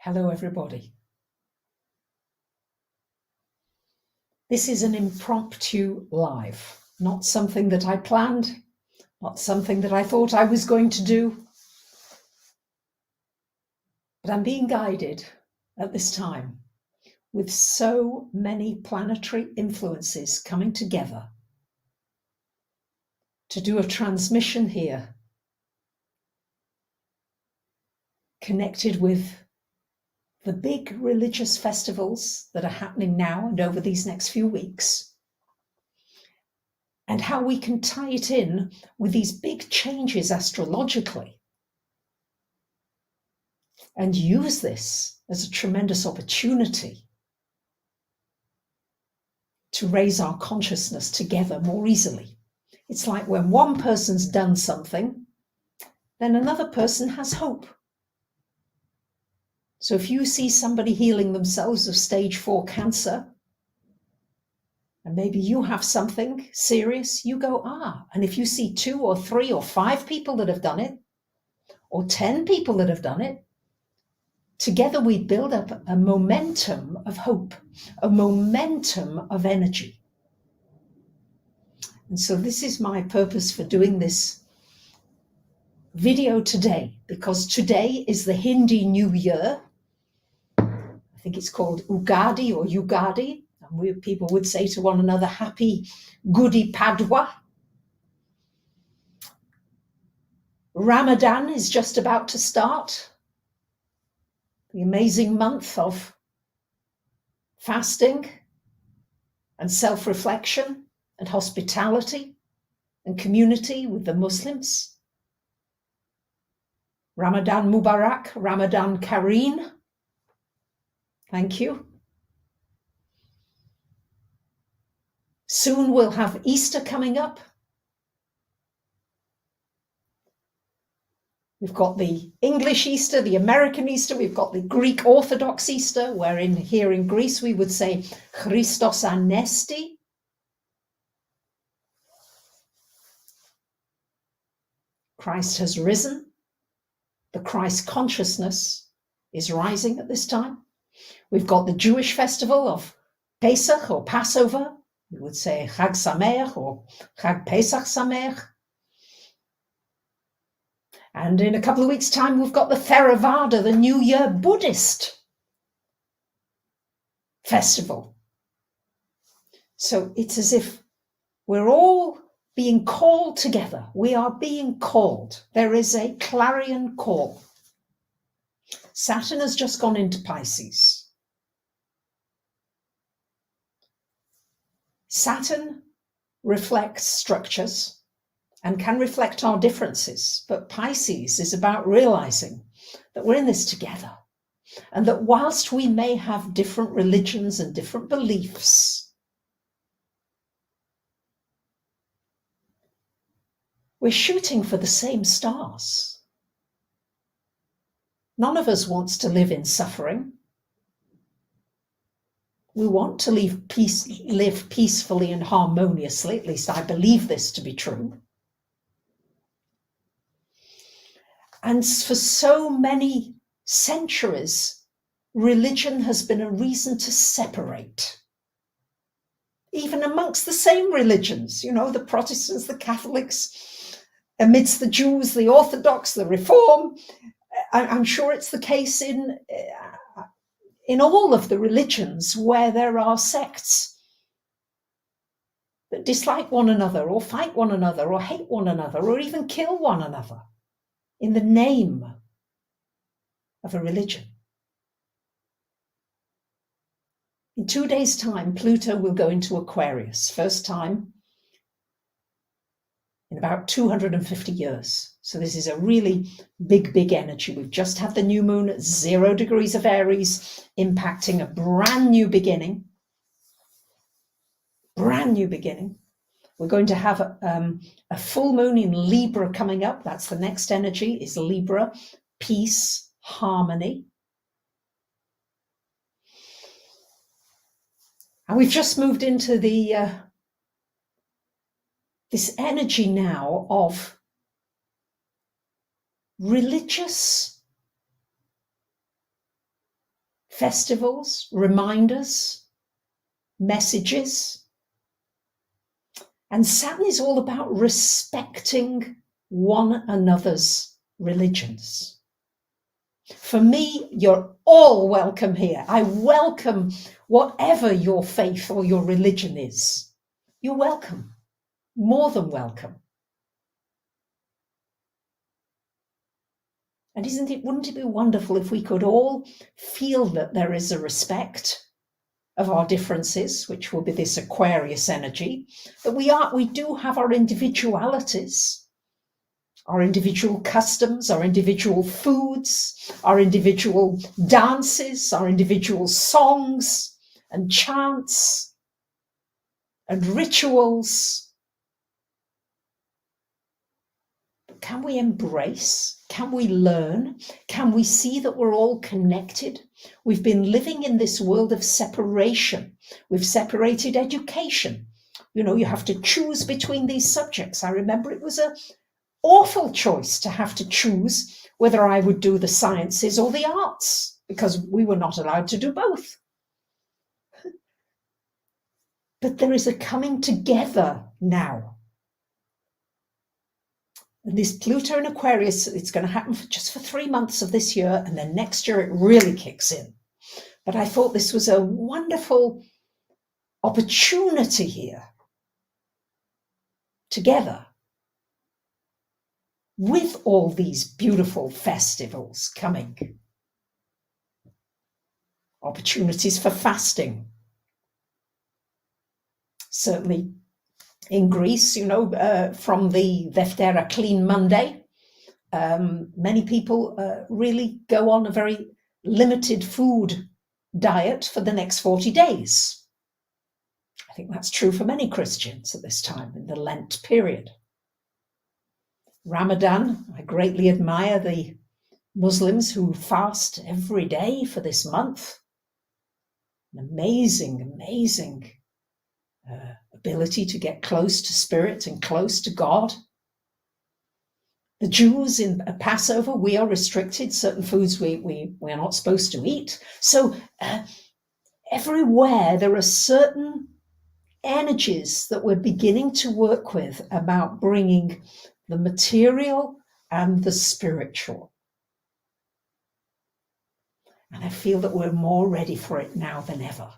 Hello, everybody. This is an impromptu live, not something that I planned, not something that I thought I was going to do. But I'm being guided at this time with so many planetary influences coming together to do a transmission here, connected with the big religious festivals that are happening now and over these next few weeks, and how we can tie it in with these big changes astrologically and use this as a tremendous opportunity to raise our consciousness together more easily. It's like when one person's done something, then another person has hope. So if you see somebody healing themselves of stage 4 cancer, and maybe you have something serious, you go, and if you see 2 or 3 or 5 people that have done it, or 10 people that have done it, together we build up a momentum of hope, a momentum of energy. And so this is my purpose for doing this video today, because today is the Hindi New Year. I think it's called Ugadi or Yugadi. And people would say to one another, happy gudipadwa. Ramadan is just about to start. The amazing month of fasting and self-reflection and hospitality and community with the Muslims. Ramadan Mubarak, Ramadan Kareem. Thank you. Soon we'll have Easter coming up. We've got the English Easter, the American Easter, we've got the Greek Orthodox Easter, wherein here in Greece we would say Christos Anesti. Christ has risen. The Christ consciousness is rising at this time. We've got the Jewish festival of Pesach or Passover. We would say Chag Sameach or Chag Pesach Sameach. And in a couple of weeks' time, we've got the Theravada, the New Year Buddhist festival. So it's as if we're all being called together. We are being called. There is a clarion call. Saturn has just gone into Pisces. Saturn reflects structures and can reflect our differences, but Pisces is about realizing that we're in this together, and that whilst we may have different religions and different beliefs, we're shooting for the same stars. None of us wants to live in suffering. We want to live peacefully and harmoniously. At least I believe this to be true. And for so many centuries, religion has been a reason to separate. Even amongst the same religions, the Protestants, the Catholics, amidst the Jews, the Orthodox, the Reform. I'm sure it's the case in all of the religions where there are sects that dislike one another or fight one another or hate one another or even kill one another in the name of a religion. In 2 days' time, Pluto will go into Aquarius, first time in about 250 years. So this is a really big energy. We've just had the new moon at 0 degrees of Aries, impacting a brand new beginning. Brand new beginning. We're going to have a full moon in Libra coming up. That's the next energy, is Libra, peace, harmony. And we've just moved into the this energy now of religious festivals, reminders, messages. And Saturn is all about respecting one another's religions. For me, you're all welcome here. I welcome whatever your faith or your religion is. You're welcome, more than welcome. And wouldn't it be wonderful if we could all feel that there is a respect of our differences, which will be this Aquarius energy, that we do have our individualities, our individual customs, our individual foods, our individual dances, our individual songs and chants and rituals. But can we embrace? Can we learn? Can we see that we're all connected? We've been living in this world of separation. We've separated education. You know, you have to choose between these subjects. I remember it was an awful choice to have to choose whether I would do the sciences or the arts, because we were not allowed to do both. But there is a coming together now. And this Pluto in Aquarius, it's going to happen just for 3 months of this year, and then next year it really kicks in. But I thought this was a wonderful opportunity here, together, with all these beautiful festivals coming. Opportunities for fasting. Certainly in Greece, you know, from the Deftera Clean Monday, many people really go on a very limited food diet for the next 40 days. I think that's true for many Christians at this time in the Lent period. Ramadan, I greatly admire the Muslims who fast every day for this month. An amazing ability to get close to spirit and close to God. The Jews in Passover, we are restricted. Certain foods we are not supposed to eat. So everywhere there are certain energies that we're beginning to work with about bringing the material and the spiritual. And I feel that we're more ready for it now than ever.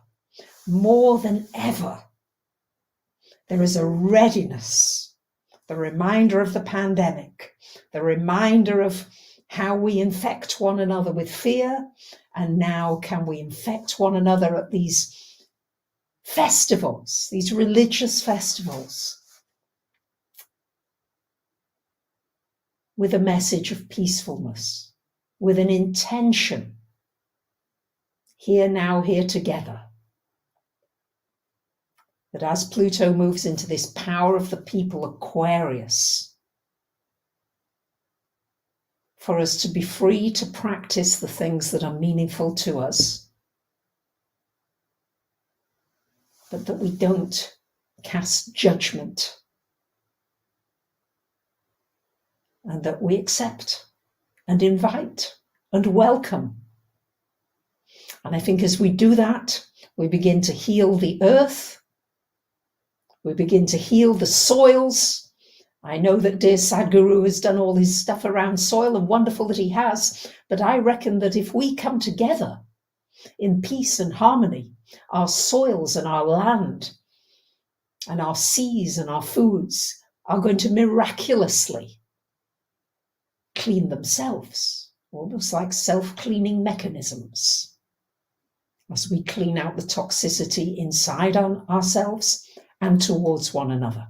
More than ever. There is a readiness, the reminder of the pandemic, the reminder of how we infect one another with fear, and now can we infect one another at these festivals, these religious festivals, with a message of peacefulness, with an intention, here now, here together. That as Pluto moves into this power of the people, Aquarius, for us to be free to practice the things that are meaningful to us, but that we don't cast judgment, and that we accept and invite and welcome. And I think as we do that, we begin to heal the earth. We begin to heal the soils. I know that dear Sadhguru has done all his stuff around soil, and wonderful that he has. But I reckon that if we come together in peace and harmony, our soils and our land and our seas and our foods are going to miraculously clean themselves, almost like self-cleaning mechanisms. As we clean out the toxicity inside ourselves and towards one another.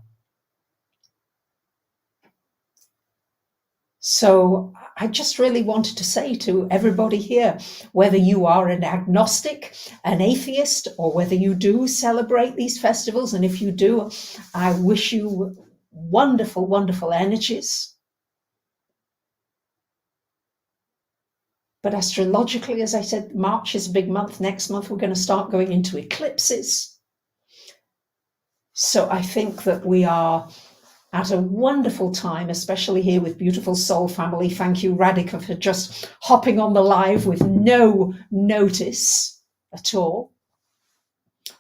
So I just really wanted to say to everybody here, whether you are an agnostic, an atheist, or whether you do celebrate these festivals, and if you do, I wish you wonderful, wonderful energies. But astrologically, as I said, March is a big month. Next month, we're going to start going into eclipses. So I think that we are at a wonderful time, especially here with beautiful soul family. Thank you, Radhika, for just hopping on the live with no notice at all.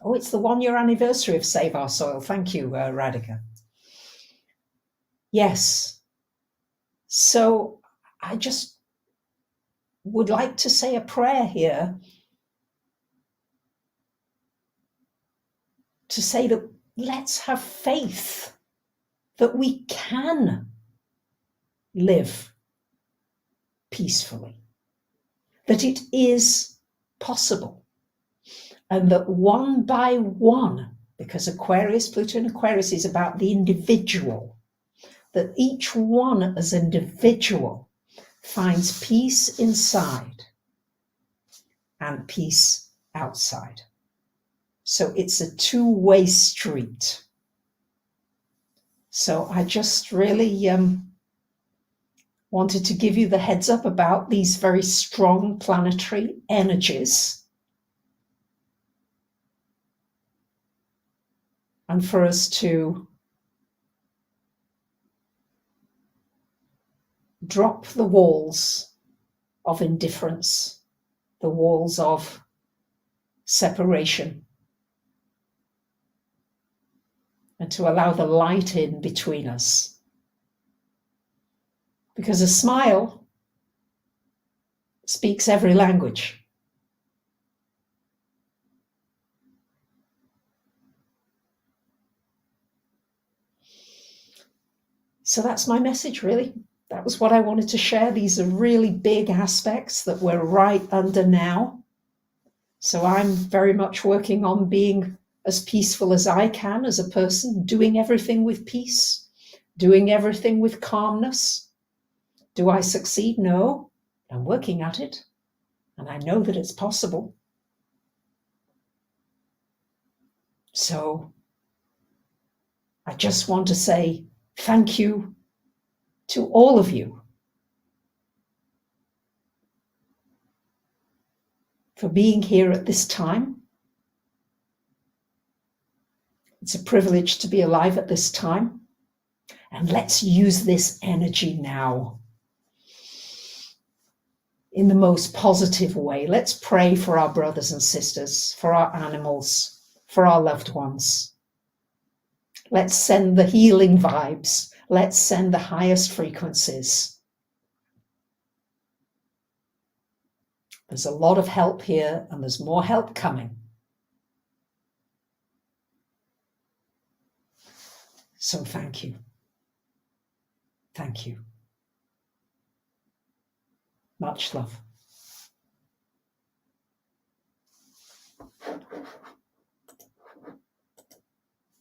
Oh, it's the 1 year anniversary of Save Our Soil. Thank you, Radhika. Yes. So I just would like to say a prayer here to say that let's have faith that we can live peacefully, that it is possible, and that one by one, because Aquarius, Pluto in Aquarius is about the individual, that each one as an individual finds peace inside and peace outside. So it's a two-way street. So I just really wanted to give you the heads up about these very strong planetary energies, and for us to drop the walls of indifference, the walls of separation, and to allow the light in between us. Because a smile speaks every language. So that's my message, really. That was what I wanted to share. These are really big aspects that we're right under now. So I'm very much working on being as peaceful as I can as a person, doing everything with peace, doing everything with calmness. Do I succeed? No. I'm working at it, and I know that it's possible. So I just want to say thank you to all of you for being here at this time. It's a privilege to be alive at this time. And let's use this energy now in the most positive way. Let's pray for our brothers and sisters, for our animals, for our loved ones. Let's send the healing vibes. Let's send the highest frequencies. There's a lot of help here, and there's more help coming. So thank you. Thank you. Much love.